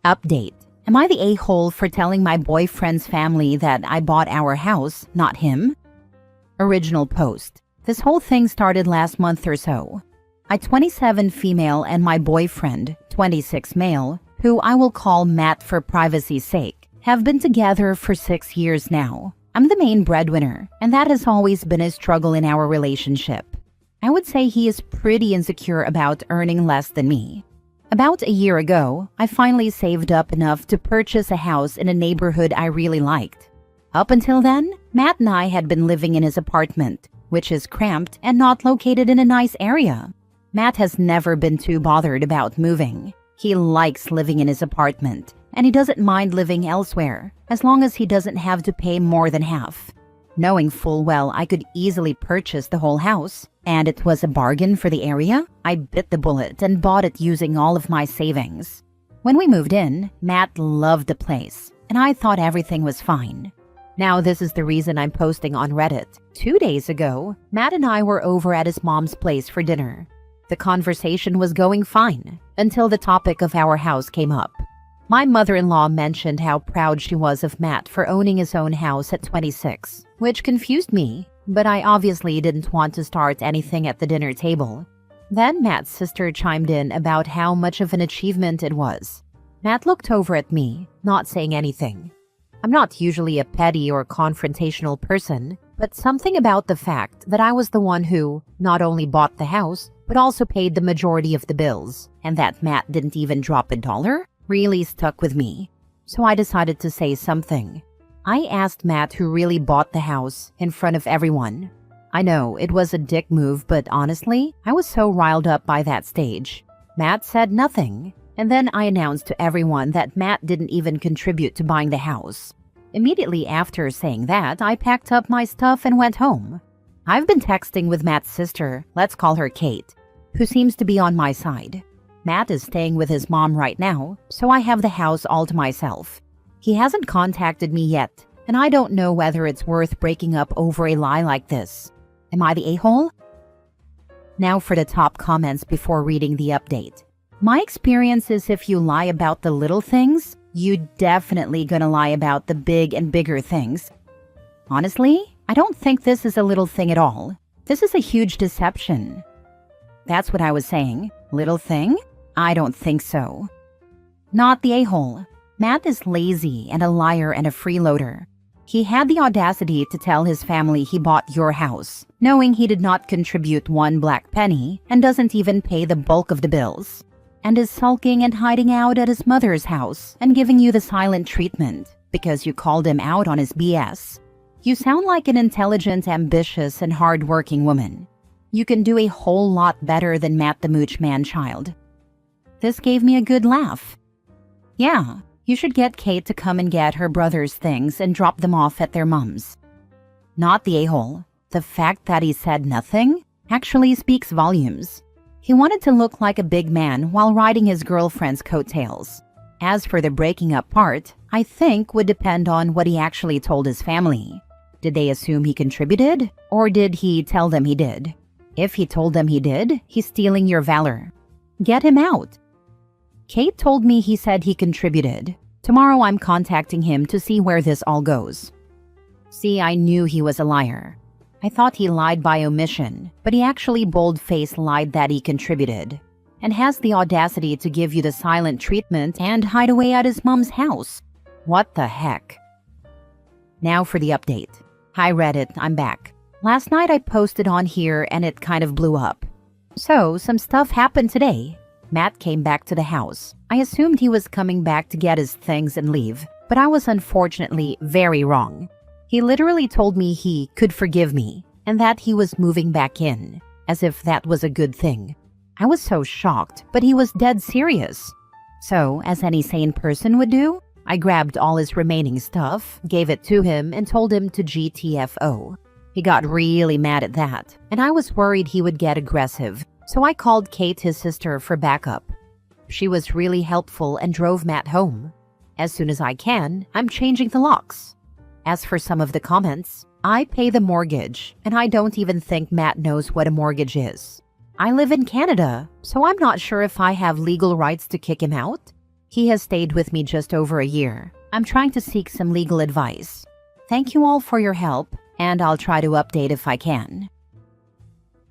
Update. Am I the a-hole for telling my boyfriend's family that I bought our house, not him? Original post. This whole thing started last month or so. I 27 female and my boyfriend, 26 male, who I will call Matt for privacy's sake, have been together for 6 years now. I'm the main breadwinner, and that has always been a struggle in our relationship. I would say he is pretty insecure about earning less than me. About a year ago, I finally saved up enough to purchase a house in a neighborhood I really liked. Up until then, Matt and I had been living in his apartment, which is cramped and not located in a nice area. Matt has never been too bothered about moving. He likes living in his apartment, and he doesn't mind living elsewhere, as long as he doesn't have to pay more than half. Knowing full well I could easily purchase the whole house, and it was a bargain for the area, I bit the bullet and bought it using all of my savings. When we moved in, Matt loved the place, and I thought everything was fine. Now this is the reason I'm posting on Reddit. 2 days ago, Matt and I were over at his mom's place for dinner. The conversation was going fine, until the topic of our house came up. My mother-in-law mentioned how proud she was of Matt for owning his own house at 26, which confused me, but I obviously didn't want to start anything at the dinner table. Then Matt's sister chimed in about how much of an achievement it was. Matt looked over at me, not saying anything. I'm not usually a petty or confrontational person, but something about the fact that I was the one who not only bought the house, but also paid the majority of the bills, and that Matt didn't even drop a dollar, really stuck with me. So I decided to say something. I asked Matt who really bought the house in front of everyone. I know it was a dick move, but honestly, I was so riled up by that stage. Matt said nothing, and then I announced to everyone that Matt didn't even contribute to buying the house. Immediately after saying that, I packed up my stuff and went home. I've been texting with Matt's sister, let's call her Kate, who seems to be on my side. Matt is staying with his mom right now, so I have the house all to myself. He hasn't contacted me yet, and I don't know whether it's worth breaking up over a lie like this. Am I the a-hole? Now for the top comments before reading the update. My experience is if you lie about the little things, you definitely gonna lie about the big and bigger things. Honestly, I don't think this is a little thing at all. This is a huge deception. That's what I was saying. Little thing? I don't think so. Not the a-hole. Matt is lazy and a liar and a freeloader. He had the audacity to tell his family he bought your house, knowing he did not contribute one black penny and doesn't even pay the bulk of the bills, and is sulking and hiding out at his mother's house and giving you the silent treatment because you called him out on his BS. You sound like an intelligent, ambitious, and hard-working woman. You can do a whole lot better than Matt the Mooch man-child. This gave me a good laugh. Yeah, you should get Kate to come and get her brother's things and drop them off at their mom's. Not the a-hole. The fact that he said nothing actually speaks volumes. He wanted to look like a big man while riding his girlfriend's coattails. As for the breaking up part, I think would depend on what he actually told his family. Did they assume he contributed, or did he tell them he did? If he told them he did, he's stealing your valor. Get him out. Kate told me he said he contributed. Tomorrow I'm contacting him to see where this all goes. See, I knew he was a liar. I thought he lied by omission, but he actually bold-faced lied that he contributed, and has the audacity to give you the silent treatment and hide away at his mom's house. What the heck? Now for the update. Hi Reddit, I'm back. Last night I posted on here and it kind of blew up. So, some stuff happened today. Matt came back to the house. I assumed he was coming back to get his things and leave, but I was unfortunately very wrong. He literally told me he could forgive me, and that he was moving back in, as if that was a good thing. I was so shocked, but he was dead serious. So, as any sane person would do, I grabbed all his remaining stuff, gave it to him, and told him to GTFO. He got really mad at that, and I was worried he would get aggressive, so I called Kate, his sister, for backup. She was really helpful and drove Matt home. As soon as I can, I'm changing the locks. As for some of the comments, I pay the mortgage, and I don't even think Matt knows what a mortgage is. I live in Canada, so I'm not sure if I have legal rights to kick him out. He has stayed with me just over a year. I'm trying to seek some legal advice. Thank you all for your help, and I'll try to update if I can.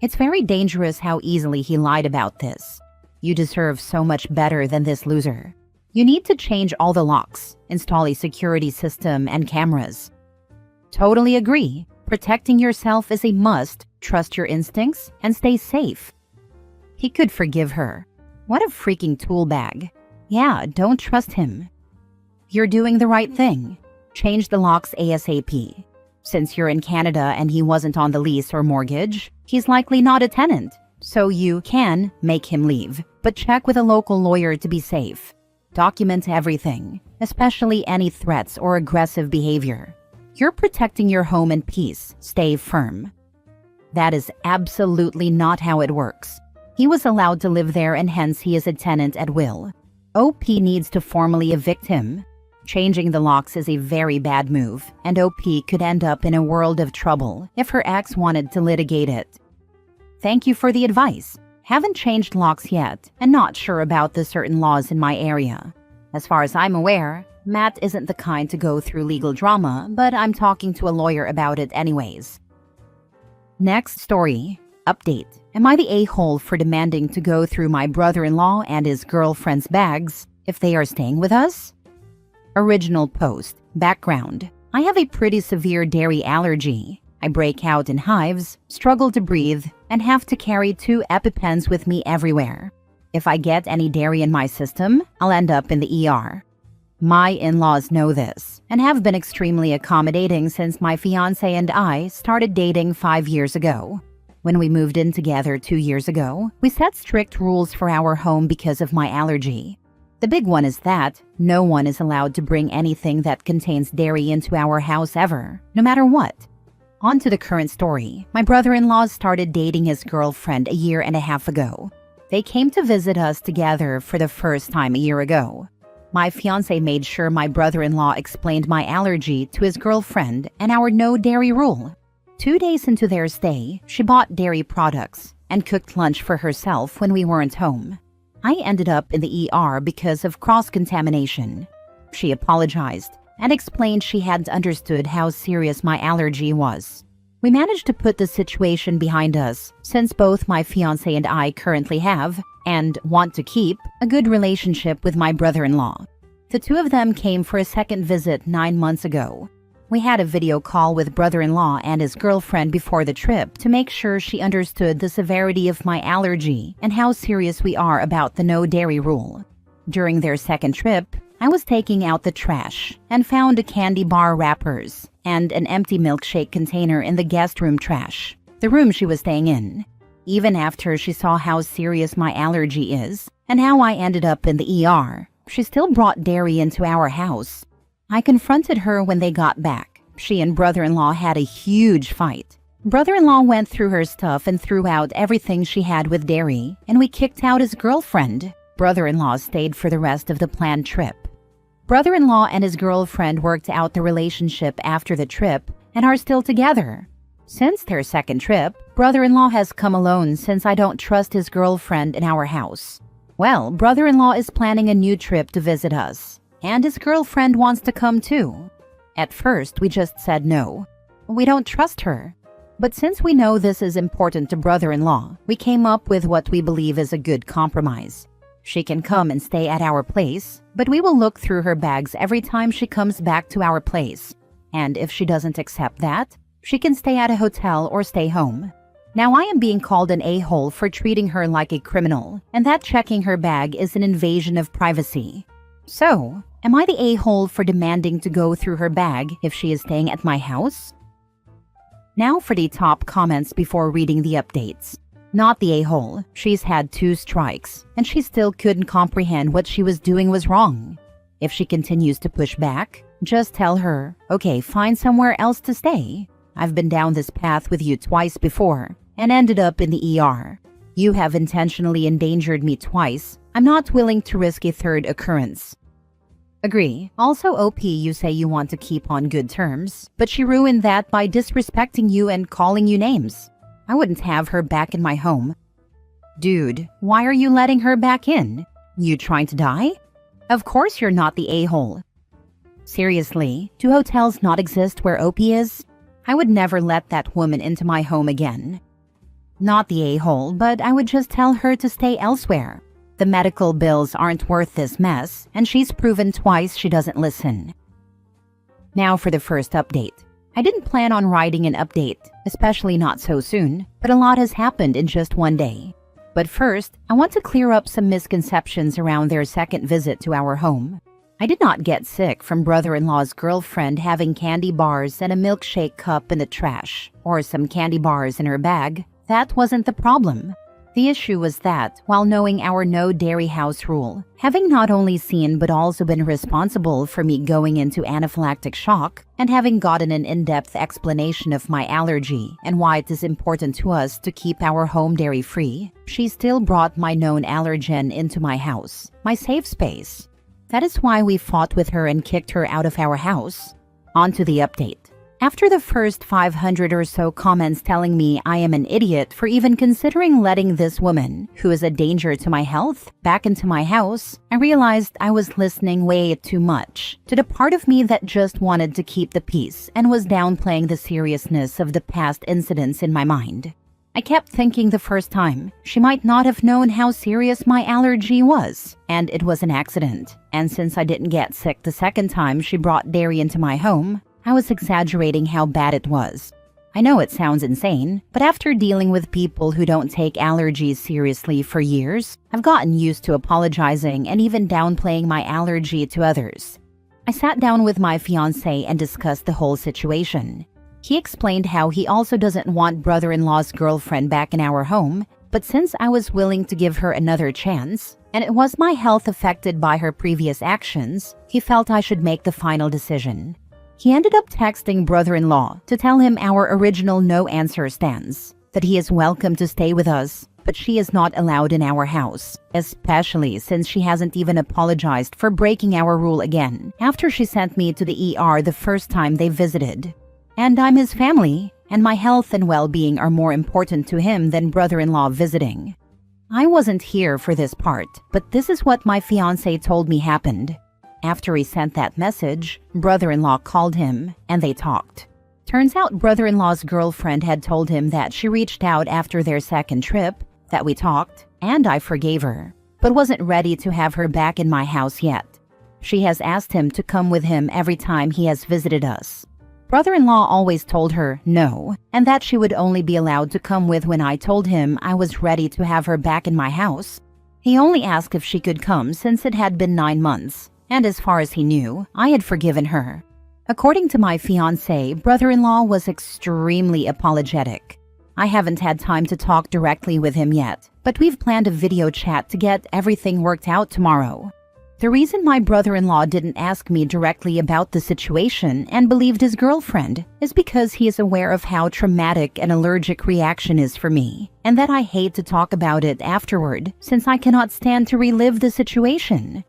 It's very dangerous how easily he lied about this. You deserve so much better than this loser. You need to change all the locks, install a security system and cameras. Totally agree. Protecting yourself is a must. Trust your instincts and stay safe. He could forgive her. What a freaking tool bag. Yeah, don't trust him. You're doing the right thing. Change the locks ASAP. Since you're in Canada and he wasn't on the lease or mortgage, he's likely not a tenant. So you can make him leave, but check with a local lawyer to be safe. Document everything, especially any threats or aggressive behavior. You're protecting your home and peace. Stay firm. That is absolutely not how it works. He was allowed to live there and hence he is a tenant at will. OP needs to formally evict him. Changing the locks is a very bad move, and OP could end up in a world of trouble if her ex wanted to litigate it. Thank you for the advice. Haven't changed locks yet, and not sure about the certain laws in my area. As far as I'm aware, Matt isn't the kind to go through legal drama, but I'm talking to a lawyer about it anyways. Next story. Update. Am I the a-hole for demanding to go through my brother-in-law and his girlfriend's bags if they are staying with us? Original post. Background. I have a pretty severe dairy allergy. I break out in hives, struggle to breathe, and have to carry 2 EpiPens with me everywhere. If I get any dairy in my system, I'll end up in the ER. My in-laws know this and have been extremely accommodating since my fiancé and I started dating 5 years ago. When we moved in together 2 years ago, we set strict rules for our home because of my allergy. The big one is that no one is allowed to bring anything that contains dairy into our house ever, no matter what. On to the current story. My brother-in-law started dating his girlfriend a year and a half ago. They came to visit us together for the first time a year ago. My fiancé made sure my brother-in-law explained my allergy to his girlfriend and our no dairy rule. 2 days into their stay, she bought dairy products and cooked lunch for herself when we weren't home. I ended up in the ER because of cross-contamination. She apologized and explained she hadn't understood how serious my allergy was. We managed to put the situation behind us since both my fiancé and I currently have, and want to keep, a good relationship with my brother-in-law. The 2 of them came for a second visit 9 months ago. We had a video call with brother-in-law and his girlfriend before the trip to make sure she understood the severity of my allergy and how serious we are about the no dairy rule. During their second trip, I was taking out the trash and found a candy bar wrappers and an empty milkshake container in the guest room trash, the room she was staying in. Even after she saw how serious my allergy is and how I ended up in the ER, she still brought dairy into our house. I confronted her when they got back. She and brother-in-law had a huge fight. Brother-in-law went through her stuff and threw out everything she had with dairy, and we kicked out his girlfriend. Brother-in-law stayed for the rest of the planned trip. Brother-in-law and his girlfriend worked out the relationship after the trip and are still together. Since their second trip, brother-in-law has come alone since I don't trust his girlfriend in our house. Well, brother-in-law is planning a new trip to visit us, and his girlfriend wants to come too. At first, we just said no. We don't trust her. But since we know this is important to brother-in-law, we came up with what we believe is a good compromise. She can come and stay at our place, but we will look through her bags every time she comes back to our place. And if she doesn't accept that, she can stay at a hotel or stay home. Now I am being called an a-hole for treating her like a criminal, and that checking her bag is an invasion of privacy. So, am I the a-hole for demanding to go through her bag if she is staying at my house? Now for the top comments before reading the updates. Not the a-hole. She's had 2 strikes, and she still couldn't comprehend what she was doing was wrong. If she continues to push back, just tell her, okay, find somewhere else to stay. I've been down this path with you twice before, and ended up in the ER. You have intentionally endangered me twice. I'm not willing to risk a third occurrence. Agree. Also, OP, you say you want to keep on good terms, but she ruined that by disrespecting you and calling you names. I wouldn't have her back in my home. Dude, why are you letting her back in? You trying to die? Of course you're not the a-hole. Seriously, do hotels not exist where OP is? I would never let that woman into my home again. Not the a-hole, but I would just tell her to stay elsewhere. The medical bills aren't worth this mess, and she's proven twice she doesn't listen. Now for the first update. I didn't plan on writing an update, especially not so soon, but a lot has happened in just one day. But first, I want to clear up some misconceptions around their second visit to our home. I did not get sick from brother-in-law's girlfriend having candy bars and a milkshake cup in the trash, or some candy bars in her bag. That wasn't the problem. The issue was that, while knowing our no dairy house rule, having not only seen but also been responsible for me going into anaphylactic shock, and having gotten an in-depth explanation of my allergy and why it is important to us to keep our home dairy free, she still brought my known allergen into my house, my safe space. That is why we fought with her and kicked her out of our house. On to the update. After the first 500 or so comments telling me I am an idiot for even considering letting this woman, who is a danger to my health, back into my house, I realized I was listening way too much to the part of me that just wanted to keep the peace and was downplaying the seriousness of the past incidents in my mind. I kept thinking the first time she might not have known how serious my allergy was, and it was an accident. And since I didn't get sick the second time she brought dairy into my home, I was exaggerating how bad it was. I know it sounds insane, but after dealing with people who don't take allergies seriously for years, I've gotten used to apologizing and even downplaying my allergy to others. I sat down with my fiancé and discussed the whole situation. He explained how he also doesn't want brother-in-law's girlfriend back in our home, but since I was willing to give her another chance, and it was my health affected by her previous actions, he felt I should make the final decision. He ended up texting brother-in-law to tell him our original no answer stands, that he is welcome to stay with us, but she is not allowed in our house, especially since she hasn't even apologized for breaking our rule again after she sent me to the ER the first time they visited. And I'm his family, and my health and well-being are more important to him than brother-in-law visiting. I wasn't here for this part, but this is what my fiancé told me happened. After he sent that message, brother-in-law called him, and they talked. Turns out brother-in-law's girlfriend had told him that she reached out after their second trip, that we talked, and I forgave her, but wasn't ready to have her back in my house yet. She has asked him to come with him every time he has visited us. Brother-in-law always told her no, and that she would only be allowed to come with when I told him I was ready to have her back in my house. He only asked if she could come since it had been 9 months. And as far as he knew, I had forgiven her. According to my fiancé, brother-in-law was extremely apologetic. I haven't had time to talk directly with him yet, but we've planned a video chat to get everything worked out tomorrow. The reason my brother-in-law didn't ask me directly about the situation and believed his girlfriend is because he is aware of how traumatic an allergic reaction is for me, and that I hate to talk about it afterward since I cannot stand to relive the situation.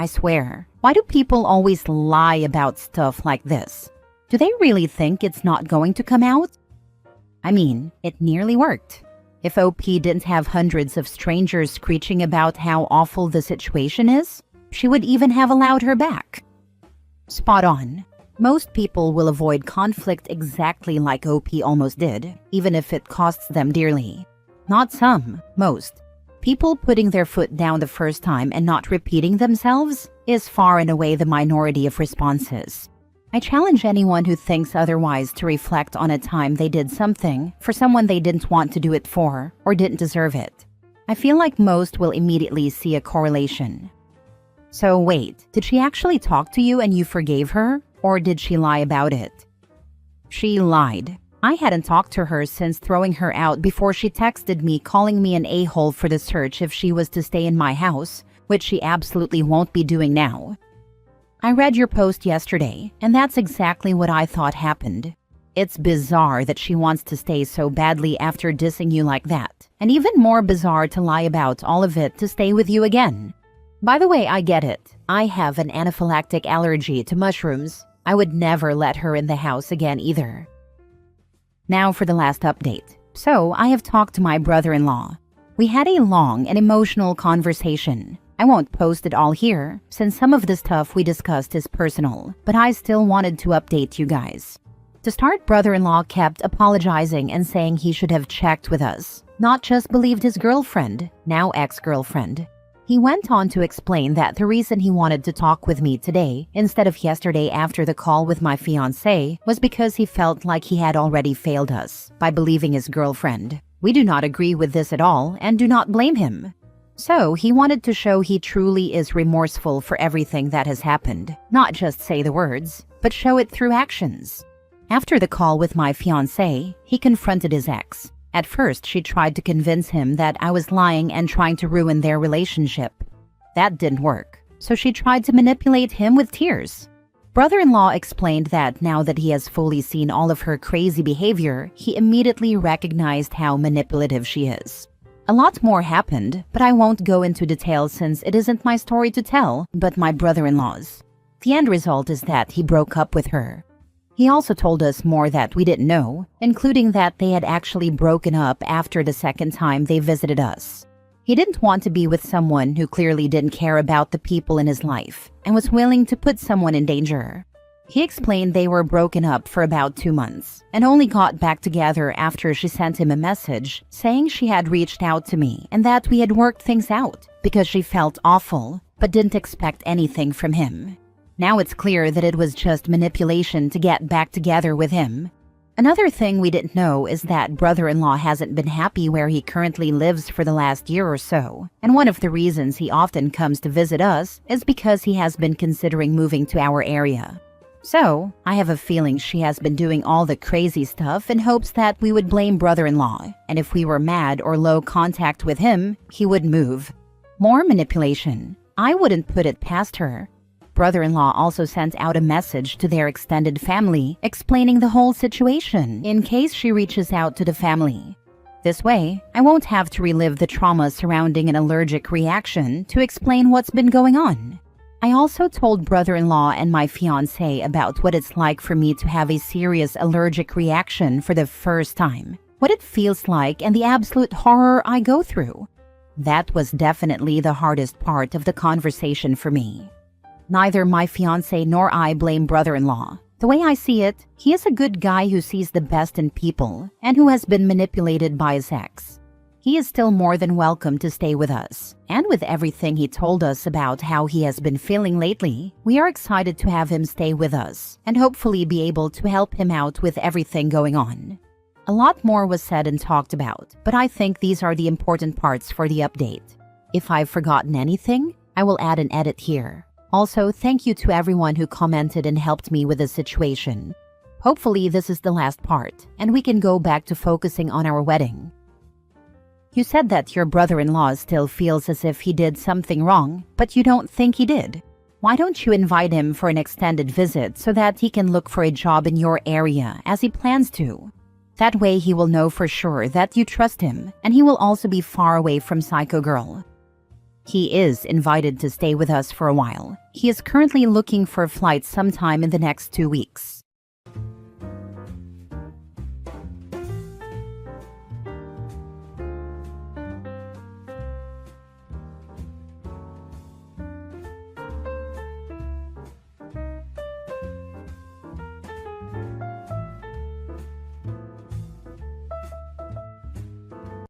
I swear, why do people always lie about stuff like this? Do they really think it's not going to come out? I mean, it nearly worked. If OP didn't have hundreds of strangers screeching about how awful the situation is, she would even have allowed her back. Spot on. Most people will avoid conflict exactly like OP almost did, even if it costs them dearly. Not some, most. People putting their foot down the first time and not repeating themselves is far and away the minority of responses. I challenge anyone who thinks otherwise to reflect on a time they did something for someone they didn't want to do it for or didn't deserve it. I feel like most will immediately see a correlation. So wait, did she actually talk to you and you forgave her, or did she lie about it? She lied. I hadn't talked to her since throwing her out before she texted me calling me an a-hole for the search if she was to stay in my house, which she absolutely won't be doing now. I read your post yesterday, and that's exactly what I thought happened. It's bizarre that she wants to stay so badly after dissing you like that, and even more bizarre to lie about all of it to stay with you again. By the way, I get it. I have an anaphylactic allergy to mushrooms. I would never let her in the house again either. Now for the last update. So, I have talked to my brother-in-law. We had a long and emotional conversation. I won't post it all here, since some of the stuff we discussed is personal, but I still wanted to update you guys. To start, brother-in-law kept apologizing and saying he should have checked with us, not just believed his girlfriend, now ex-girlfriend. He went on to explain that the reason he wanted to talk with me today, instead of yesterday after the call with my fiancé, was because he felt like he had already failed us by believing his girlfriend. We do not agree with this at all and do not blame him. So he wanted to show he truly is remorseful for everything that has happened, not just say the words, but show it through actions. After the call with my fiancé, he confronted his ex. At first, she tried to convince him that I was lying and trying to ruin their relationship. That didn't work, so she tried to manipulate him with tears. Brother-in-law explained that now that he has fully seen all of her crazy behavior, he immediately recognized how manipulative she is. A lot more happened, but I won't go into detail since it isn't my story to tell, but my brother-in-law's. The end result is that he broke up with her. He also told us more that we didn't know, including that they had actually broken up after the second time they visited us. He didn't want to be with someone who clearly didn't care about the people in his life and was willing to put someone in danger. He explained they were broken up for about 2 months and only got back together after she sent him a message saying she had reached out to me and that we had worked things out because she felt awful but didn't expect anything from him. Now it's clear that it was just manipulation to get back together with him. Another thing we didn't know is that brother-in-law hasn't been happy where he currently lives for the last year or so, and one of the reasons he often comes to visit us is because he has been considering moving to our area. So, I have a feeling she has been doing all the crazy stuff in hopes that we would blame brother-in-law, and if we were mad or low contact with him, he would move. More manipulation. I wouldn't put it past her. Brother-in-law also sent out a message to their extended family explaining the whole situation in case she reaches out to the family. This way, I won't have to relive the trauma surrounding an allergic reaction to explain what's been going on. I also told brother-in-law and my fiancé about what it's like for me to have a serious allergic reaction for the first time, what it feels like, and the absolute horror I go through. That was definitely the hardest part of the conversation for me. Neither my fiancé nor I blame brother-in-law. The way I see it, he is a good guy who sees the best in people and who has been manipulated by his ex. He is still more than welcome to stay with us. And with everything he told us about how he has been feeling lately, we are excited to have him stay with us and hopefully be able to help him out with everything going on. A lot more was said and talked about, but I think these are the important parts for the update. If I've forgotten anything, I will add an edit here. Also, thank you to everyone who commented and helped me with the situation. Hopefully this is the last part, and we can go back to focusing on our wedding. You said that your brother-in-law still feels as if he did something wrong, but you don't think he did. Why don't you invite him for an extended visit so that he can look for a job in your area as he plans to? That way he will know for sure that you trust him, and he will also be far away from Psycho Girl. He is invited to stay with us for a while. He is currently looking for a flight sometime in the next 2 weeks.